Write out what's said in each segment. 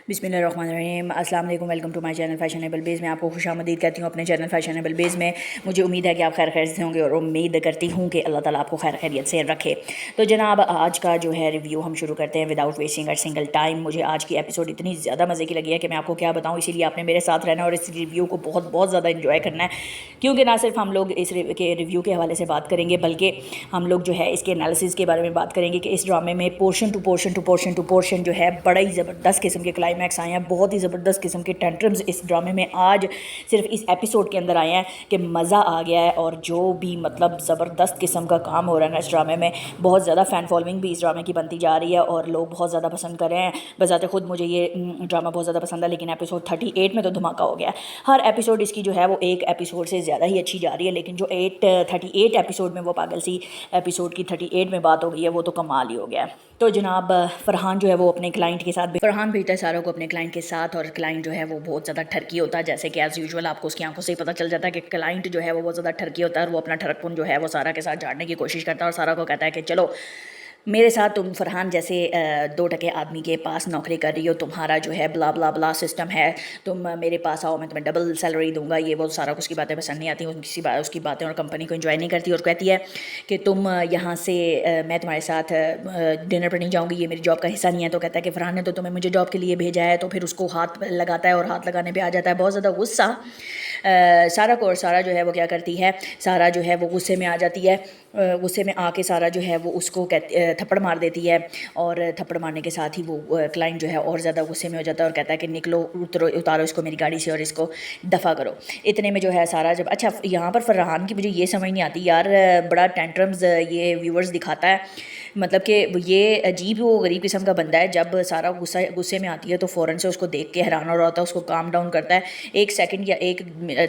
बिस्मिल्लाहिर्रहमानिर्रहीम। अस्सलाम वालेकुम। Welcome to my channel fashionable base. मैं आपको खुशामदीद कहती हूँ अपने चैनल फैशनेबल बेस में। मुझे उम्मीद है कि आप खैर खैरियत से होंगे और उम्मीद करती हूँ कि अल्लाह ताला आपको खैर खैरियत से रखे। तो जनाब, आज का जो है रिव्यू हम शुरू करते हैं without wasting a single time. मुझे आज की एपिसोड इतनी ज़्यादा मज़े की लगी है कि मैं आपको क्या बताऊँ, इसीलिए आपने मेरे साथ रहना और इस रिव्यू को बहुत बहुत ज़्यादा इन्जॉय करना है, क्योंकि ना सिर्फ हम लोग इस रिव्यू के हवाले से बात करेंगे, बल्कि हम लोग जो है इसके एनालिसिस के बारे में बात करेंगे कि इस ड्रामे में पोर्शन टू पोर्शन जो है बड़ा ही ज़बरदस्त किस्म के क्लाइमैक्स आए हैं, बहुत ही ज़बरदस्त किस्म के टेंट्रम्स इस ड्रामे में आज सिर्फ इस एपिसोड के अंदर आए हैं कि मज़ा आ गया है। और जो भी मतलब ज़बरदस्त किस्म का काम हो रहा है ना इस ड्रामे में, बहुत ज़्यादा फ़ैन फॉलोइंग भी इस ड्रामे की बनती जा रही है और लोग बहुत ज़्यादा पसंद कर रहे हैं। बजाते खुद मुझे ये ड्रामा बहुत ज़्यादा पसंद है, लेकिन एपिसोड 38 में तो धमाका हो गया है। हर एपिसोड इसकी जो है वो एक एपिसोड से ज़्यादा ही अच्छी जा रही है, लेकिन जो 38 एपिसोड में वो पागल सी एपिसोड की 38 में बात हो गई है, वो तो कमाल ही हो गया है। तो जनाब, फरहान जो है वो अपने क्लाइंट के साथ, फरहान भेजता है सारा को अपने क्लाइंट के साथ, और क्लाइंट जो है वो बहुत ज़्यादा ठरकी होता है। जैसे कि एज़ यूजुअल आपको उसकी आंखों से ही पता चल जाता है कि क्लाइंट जो है वो बहुत ज़्यादा ठरकी होता है, और वो अपना ठरकपुन जो है वो सारा के साथ झाड़ने की कोशिश करता है और सारा को कहता है कि चलो मेरे साथ, तुम फरहान जैसे 2 टके आदमी के पास नौकरी कर रही हो, तुम्हारा जो है ब्ला ब्ला ब्ला सिस्टम है, तुम मेरे पास आओ, मैं तुम्हें डबल सैलरी दूंगा। ये वो सारा उसकी बातें पसंद नहीं आती, उसकी बातें और कंपनी को एंजॉय नहीं करती, और कहती है कि तुम यहाँ से मैं तुम्हारे साथ डिनर पर नहीं जाऊँगी, ये मेरी जॉब का हिस्सा नहीं है। तो कहता है कि फरहान ने तो तुम्हें मुझे जॉब के लिए भेजा है। तो फिर उसको हाथ लगाता है और हाथ लगाने पर आ जाता है बहुत ज़्यादा गुस्सा सारा को। और सारा जो है वो क्या करती है, सारा जो है वो गुस्से में आ जाती है। गुस्से में आके सारा जो है वो उसको थप्पड़ मार देती है, और थप्पड़ मारने के साथ ही वो क्लाइंट जो है और ज़्यादा गुस्से में हो जाता है और कहता है कि निकलो, उतारो इसको मेरी गाड़ी से और इसको दफ़ा करो। इतने में जो है सारा जब, अच्छा यहाँ पर फरहान की मुझे ये समझ नहीं आती यार, बड़ा टेंट्रम्स ये व्यूवर्स दिखाता है, मतलब कि ये अजीब वो गरीब किस्म का बंदा है। जब सारा गुस्से में आती है तो फ़ौरन से उसको देख के हैरान हो रहा होता है, उसको काम डाउन करता है 1 सेकंड या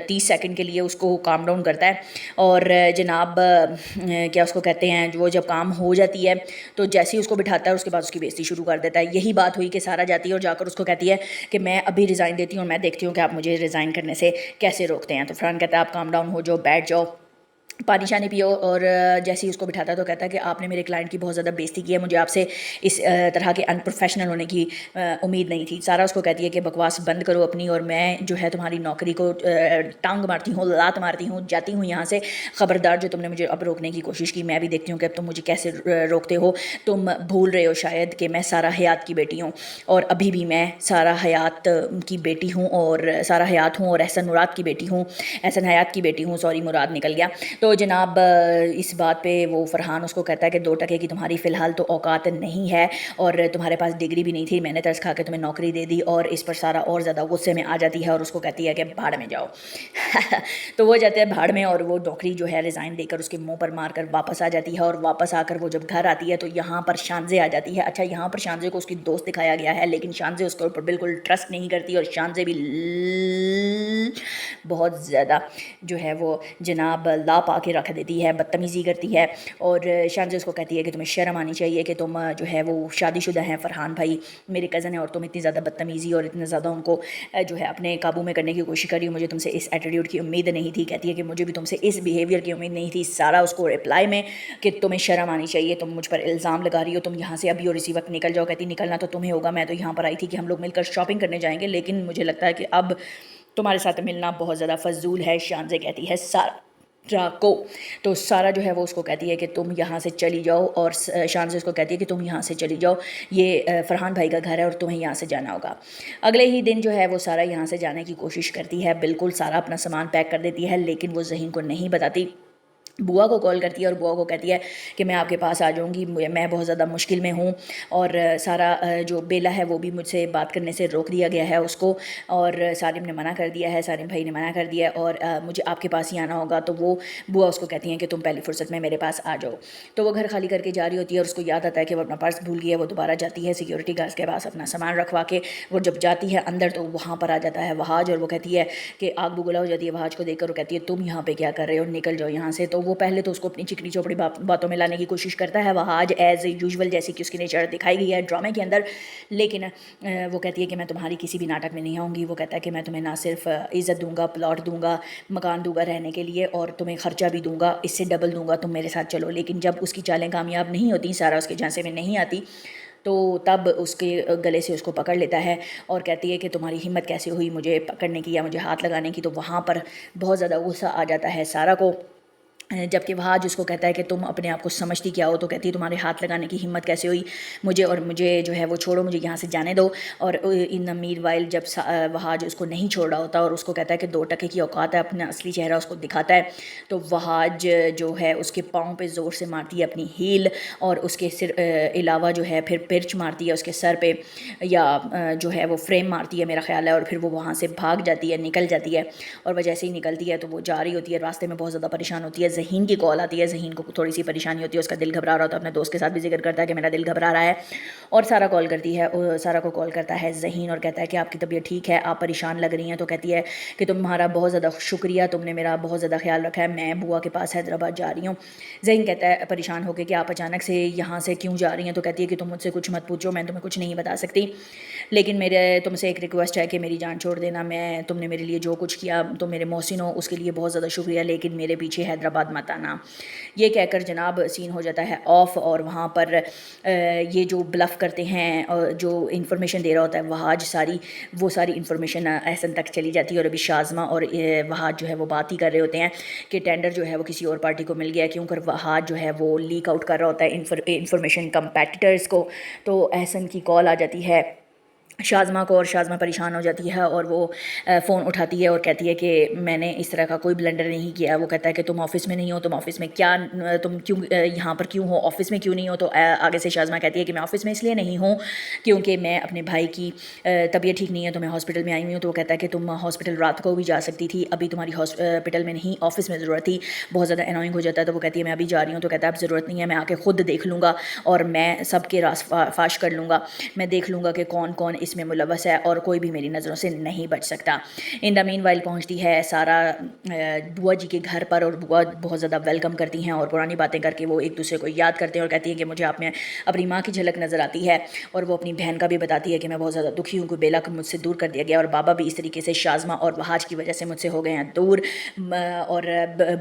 30 सेकंड के लिए उसको काम डाउन करता है। और जनाब क्या उसको कहते हैं, वो जब काम हो जाती है तो जैसे ही उसको बिठाता है उसके बाद उसकी बेइज्जती शुरू कर देता है। यही बात हुई कि सारा जाती है और जाकर उसको कहती है कि मैं अभी रिज़ाइन देती हूँ और मैं देखती हूँ कि आप मुझे रिज़ाइन करने से कैसे रोकते हैं। तो फरहान कहता है आप काम डाउन हो जाओ, बैठ जाओ, पानी शानी पियो। और जैसे ही उसको बिठाता है तो कहता है कि आपने मेरे क्लाइंट की बहुत ज़्यादा बेइज्जती की है, मुझे आपसे इस तरह के अनप्रोफेशनल होने की उम्मीद नहीं थी। सारा उसको कहती है कि बकवास बंद करो अपनी, और मैं जो है तुम्हारी नौकरी को टांग मारती हूँ, लात मारती हूँ, जाती हूँ यहाँ से। ख़बरदार, जो तुमने मुझे अब रोकने की कोशिश की, मैं भी देखती हूँ कि अब तुम मुझे कैसे रोकते हो। तुम भूल रहे हो शायद कि मैं सारा हयात की बेटी हूँ, और अभी भी मैं सारा हयात की बेटी हूँ, और सारा हयात हूँ, और एहसन मुराद की बेटी हूँ, एहसन हयात की बेटी हूँ, सॉरी मुराद निकल गया। तो जनाब इस बात पे वो फरहान उसको कहता है कि 2 टके की तुम्हारी फ़िलहाल तो औकात नहीं है, और तुम्हारे पास डिग्री भी नहीं थी, मैंने तरस खा के तुम्हें नौकरी दे दी। और इस पर सारा और ज़्यादा गुस्से में आ जाती है और उसको कहती है कि भाड़ में जाओ। तो वो जाते हैं भाड़ में, और वो नौकरी जो है रिज़ाइन देकर उसके मुंह पर मार कर वापस आ जाती है। और वापस आकर वो जब घर आती है तो यहाँ पर शानजे आ जाती है। अच्छा, यहाँ पर शानजे को उसकी दोस्त दिखाया गया है, लेकिन शानजे उसके ऊपर बिल्कुल ट्रस्ट नहीं करती, और शानजे भी बहुत ज़्यादा जो है वो जनाब ला पा के रख देती है, बदतमीज़ी करती है। और शानजे उसको कहती है कि तुम्हें शर्म आनी चाहिए कि तुम जो है वो शादीशुदा हैं, फरहान भाई मेरे कज़न है, और तुम इतनी ज़्यादा बदतमीज़ी और इतना ज़्यादा उनको जो है अपने काबू में करने की कोशिश कर रही हो। मुझे तुमसे इस एटीट्यूड की उम्मीद नहीं थी। कहती है कि मुझे भी तुमसे इस बिहेवियर की उम्मीद नहीं थी। सारा उसको रिप्लाई में कि तुम्हें शर्म आनी चाहिए, तुम मुझ पर इल्ज़ाम लगा रही हो, तुम यहाँ से अभी और इसी वक्त निकल जाओ। कहती निकलना तो तुम्हें होगा, मैं तो यहाँ पर आई थी कि हम लोग मिलकर शॉपिंग करने जाएंगे, लेकिन मुझे लगता है कि अब तुम्हारे साथ मिलना बहुत ज़्यादा फजूल है। शानजे कहती है सारा को। तो सारा जो है वो उसको कहती है कि तुम यहाँ से चली जाओ, और शानजे उसको कहती है कि तुम यहाँ से चली जाओ, ये फरहान भाई का घर है और तुम्हें यहाँ से जाना होगा। अगले ही दिन जो है वो सारा यहाँ से जाने की कोशिश करती है। बिल्कुल सारा अपना सामान पैक कर देती है, लेकिन वो ज़हीन को नहीं बताती। बुआ को कॉल करती है और बुआ को कहती है कि मैं आपके पास आ जाऊंगी, मैं बहुत ज़्यादा मुश्किल में हूँ। और सारा जो बेला है वो भी मुझसे बात करने से रोक दिया गया है उसको, और सारिम ने मना कर दिया है, सारिम भाई ने मना कर दिया है, और मुझे आपके पास ही आना होगा। तो वो बुआ उसको कहती हैं कि तुम पहली फुर्सत में मेरे पास आ जाओ। तो वो घर खाली करके जा रही होती है और उसको याद आता है कि वो अपना पर्स भूल गई है। वो दोबारा जाती है सिक्योरिटी गार्ड्स के पास अपना सामान रखवा के। वो जब जाती है अंदर तो वहाँ पर आ जाता है वहाज, और वो कहती है कि आग बुगला हो जाती है वहाज को देखकर। वो कहती है तुम यहाँ पर क्या कर रहे हो, निकल जाओ यहाँ से। तो वो पहले तो उसको अपनी चिकनी चौपड़ी बातों में लाने की कोशिश करता है वहाज, एज यूजुअल जैसी कि उसकी नेचर दिखाई गई है ड्रामे के अंदर। लेकिन वो कहती है कि मैं तुम्हारी किसी भी नाटक में नहीं आऊँगी। वो कहता है कि मैं तुम्हें ना सिर्फ इज़्ज़त दूंगा, प्लॉट दूंगा, मकान दूंगा रहने के लिए, और तुम्हें खर्चा भी दूंगा, इससे डबल दूंगा, तुम मेरे साथ चलो। लेकिन जब उसकी चालें कामयाब नहीं होती, सारा उसके झांसे में नहीं आती, تو تب اس کے گلے سے اس کو پکڑ لیتا ہے اور کہتی ہے کہ تمہاری ہمت کیسے ہوئی مجھے پکڑنے کی یا مجھے ہاتھ لگانے کی. تو وہاں پر بہت زیادہ غصہ آ جاتا ہے سارہ کو، جبکہ وہاج اس کو کہتا ہے کہ تم اپنے آپ کو سمجھتی کیا ہو. تو کہتی ہے تمہارے ہاتھ لگانے کی ہمت کیسے ہوئی مجھے، اور مجھے جو ہے وہ چھوڑو، مجھے یہاں سے جانے دو. اور ان میر وائل جب وہاج اس کو نہیں چھوڑ رہا ہوتا اور اس کو کہتا ہے کہ 2 ٹکے کی اوقات ہے، اپنا اصلی چہرہ اس کو دکھاتا ہے، تو وہاج جو ہے اس کے پاؤں پہ زور سے مارتی ہے اپنی ہیل، اور اس کے سر علاوہ جو ہے پھر پرچ مارتی ہے اس کے سر پہ، یا جو ہے وہ فریم مارتی ہے میرا خیال ہے، اور پھر وہ وہاں سے بھاگ جاتی ہے، نکل جاتی ہے. اور وہ جیسے ہی نکلتی ہے تو وہ جا رہی ہوتی ہے، راستے میں بہت زیادہ پریشان ہوتی ہے. ذہین کی کال آتی ہے، ذہین کو تھوڑی سی پریشانی ہوتی ہے، اس کا دل گھبرا رہا ہوتا ہے. اپنے دوست کے ساتھ بھی ذکر کرتا ہے کہ میرا دل گھبرا رہا ہے. اور سارہ کال کرتی ہے، سارہ کو کال کرتا ہے ذہین اور کہتا ہے کہ آپ کی طبیعت ٹھیک ہے، آپ پریشان لگ رہی ہیں. تو کہتی ہے کہ تمہارا بہت زیادہ شکریہ، تم نے میرا بہت زیادہ خیال رکھا ہے، میں بوا کے پاس حیدرآباد جا رہی ہوں. ذہین کہتا ہے پریشان ہو کے کہ آپ اچانک سے یہاں سے کیوں جا رہی ہیں. تو کہتی ہے کہ تم مجھ سے کچھ مت پوچھو، میں تمہیں کچھ نہیں بتا سکتی، لیکن میرے تم سے ایک ریکویسٹ ہے کہ میری جان چھوڑ دینا. تم نے میرے لیے جو کچھ کیا، تم میرے محسن ہو، اس کے لیے بہت زیادہ شکریہ، لیکن میرے پیچھے حیدرآباد مت آنا. یہ کہہ کر جناب سین ہو جاتا ہے آف، اور وہاں پر یہ جو بلف کرتے ہیں اور جو انفارمیشن دے رہا ہوتا ہے وہاج، وہ ساری انفارمیشن احسن تک چلی جاتی ہے. اور ابھی شازمہ اور وہاج جو ہے وہ بات ہی کر رہے ہوتے ہیں کہ ٹینڈر جو ہے وہ کسی اور پارٹی کو مل گیا، کیونکہ وہاج جو ہے وہ لیک آؤٹ کر رہا ہوتا ہے انفارمیشن کمپیٹیٹرز کو. تو احسن کی کال آ جاتی ہے شازمہ کو، اور شازمہ پریشان ہو جاتی ہے اور وہ فون اٹھاتی ہے اور کہتی ہے کہ میں نے اس طرح کا کوئی بلنڈر نہیں کیا. وہ کہتا ہے کہ تم آفس میں نہیں ہو، تم آفس میں کیا، تم کیوں یہاں پر کیوں ہو، آفس میں کیوں نہیں ہو. تو آگے سے شازمہ کہتی ہے کہ میں آفس میں اس لیے نہیں ہوں کیونکہ میں اپنے بھائی کی طبیعت ٹھیک نہیں ہے تو میں ہاسپٹل میں آئی ہوئی ہوں. تو وہ کہتا ہے کہ تم ہاسپٹل رات کو بھی جا سکتی تھی، ابھی تمہاری ہاسپٹل میں نہیں، آفس میں ضرورت تھی. بہت زیادہ انوائنگ ہو جاتا ہے. تو وہ کہتی ہے میں ابھی جا رہی ہوں. تو کہتا ہے اب ضرورت نہیں ہے، میں آ کے خود دیکھ لوں گا اور میں سب کے راز فاش کر لوں گا، میں دیکھ لوں گا کہ کون کون اس میں ملوث ہے اور کوئی بھی میری نظروں سے نہیں بچ سکتا. ان دا مین وائل پہنچتی ہے سارہ بوا جی کے گھر پر، اور بوا بہت زیادہ ویلکم کرتی ہیں اور پرانی باتیں کر کے وہ ایک دوسرے کو یاد کرتے ہیں، اور کہتی ہیں کہ مجھے آپ میں اپنی ماں کی جھلک نظر آتی ہے. اور وہ اپنی بہن کا بھی بتاتی ہے کہ میں بہت زیادہ دکھی ہوں کہ بیلا کو مجھ سے دور کر دیا گیا، اور بابا بھی اس طریقے سے شازمہ اور وہاج کی وجہ سے مجھ سے ہو گئے ہیں دور. اور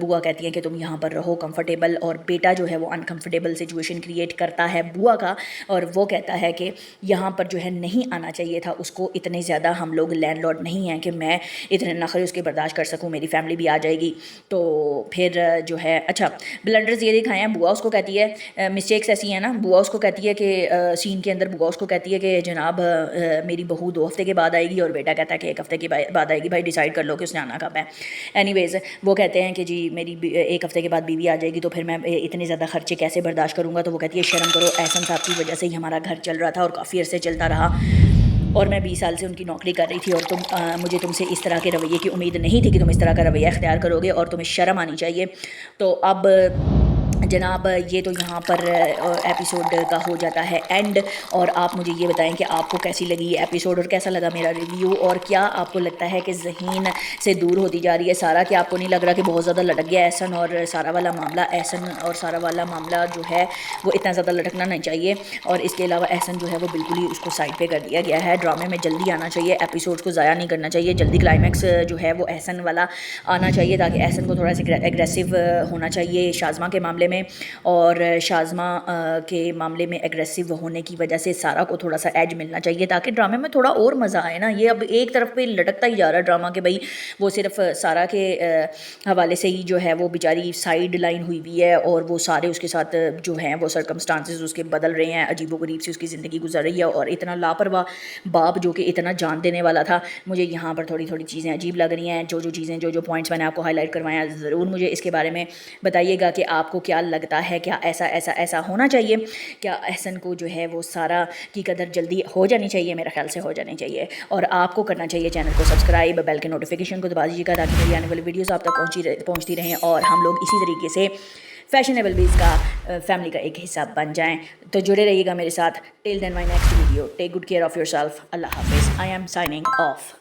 بوا کہتی ہیں کہ تم یہاں پر رہو کمفرٹیبل، اور بیٹا جو ہے وہ انکمفرٹیبل سچویشن کریٹ کرتا ہے بوا کا، اور وہ کہتا ہے کہ یہاں پر جو ہے نہیں آنا چاہیے تھا اس کو، اتنے زیادہ ہم لوگ لینڈ لارڈ نہیں ہیں کہ میں اتنے نخرے اس کے برداشت کر سکوں، میری فیملی بھی آ جائے گی. تو پھر جو ہے اچھا بلنڈرز یہ دکھائے ہیں. بوا اس کو کہتی ہے مسٹیکس ایسی ہیں نا، بوا اس کو کہتی ہے کہ سین کے اندر بوا اس کو کہتی ہے کہ جناب میری بہو 2 ہفتے کے بعد آئے گی، اور بیٹا کہتا ہے کہ 1 ہفتے کے بعد آئے گی. بھائی ڈیسائیڈ کر لو کہ اس نے آنا کب ہے. اینی ویز وہ کہتے ہیں کہ جی میری 1 ہفتے کے بعد بیوی آ جائے گی، تو پھر میں اتنے زیادہ خرچے کیسے برداشت کروں گا. تو وہ کہتی ہے شرم کرو، احسن صاحب کی وجہ سے ہی ہمارا گھر چل رہا تھا اور کافی عرصے چلتا رہا، اور میں 20 سال سے ان کی نوکری کر رہی تھی، اور مجھے تم سے اس طرح کے رویے کی امید نہیں تھی کہ تم اس طرح کا رویہ اختیار کرو گے، اور تمہیں شرم آنی چاہیے. تو اب جناب یہ تو یہاں پر ایپیسوڈ کا ہو جاتا ہے اینڈ. اور آپ مجھے یہ بتائیں کہ آپ کو کیسی لگی یہ ایپیسوڈ اور کیسا لگا میرا ریویو، اور کیا آپ کو لگتا ہے کہ ذہین سے دور ہوتی جا رہی ہے سارہ؟ کہ آپ کو نہیں لگ رہا کہ بہت زیادہ لٹک گیا احسن اور سارہ والا معاملہ؟ احسن اور سارہ والا معاملہ جو ہے وہ اتنا زیادہ لٹکنا نہیں چاہیے، اور اس کے علاوہ احسن جو ہے وہ بالکل ہی اس کو سائڈ پہ کر دیا گیا ہے. ڈرامے میں جلدی آنا چاہیے، ایپیسوڈ کو ضائع نہیں کرنا چاہیے، جلدی کلائمیکس جو ہے وہ احسن والا آنا چاہیے، تاکہ احسن کو تھوڑا سا ایگریسو ہونا چاہیے شازمہ کے معاملے میں، اور شازمہ کے معاملے میں ایگریسو ہونے کی وجہ سے سارہ کو تھوڑا سا ایج ملنا چاہیے، تاکہ ڈرامے میں تھوڑا اور مزہ آئے نا. یہ اب ایک طرف پہ لٹکتا ہی جا رہا ہے ڈرامہ کہ بھائی وہ صرف سارہ کے حوالے سے ہی جو ہے وہ بیچاری سائیڈ لائن ہوئی ہوئی ہے، اور وہ سارے اس کے ساتھ جو ہیں وہ سرکمسٹانسز اس کے بدل رہے ہیں، عجیب و غریب سی اس کی زندگی گزر رہی ہے، اور اتنا لاپرواہ باپ جو کہ اتنا جان دینے والا تھا. مجھے یہاں پر تھوڑی تھوڑی چیزیں عجیب لگ رہی ہیں. جو پوائنٹس میں نے آپ کو ہائی لائٹ کروائے ہیں، ضرور مجھے اس کے بارے میں بتائیے گا کہ آپ کو کیا لگتا ہے، کیا ایسا ہونا چاہیے، کیا احسن کو جو ہے وہ سارہ کی قدر جلدی ہو جانی چاہیے؟ میرے خیال سے ہو جانی چاہیے. اور آپ کو کرنا چاہیے چینل کو سبسکرائب، بیل کے نوٹیفیکیشن کو دبا دیجیے گا تاکہ میری آنے والی ویڈیوز آپ تک پہنچتی رہیں، اور ہم لوگ اسی طریقے سے فیشنیبل بیز کا فیملی کا ایک حصہ بن جائیں. تو جڑے رہیے گا میرے ساتھ. Till then my next video, take good care of yourself. اللہ حافظ. I am signing of.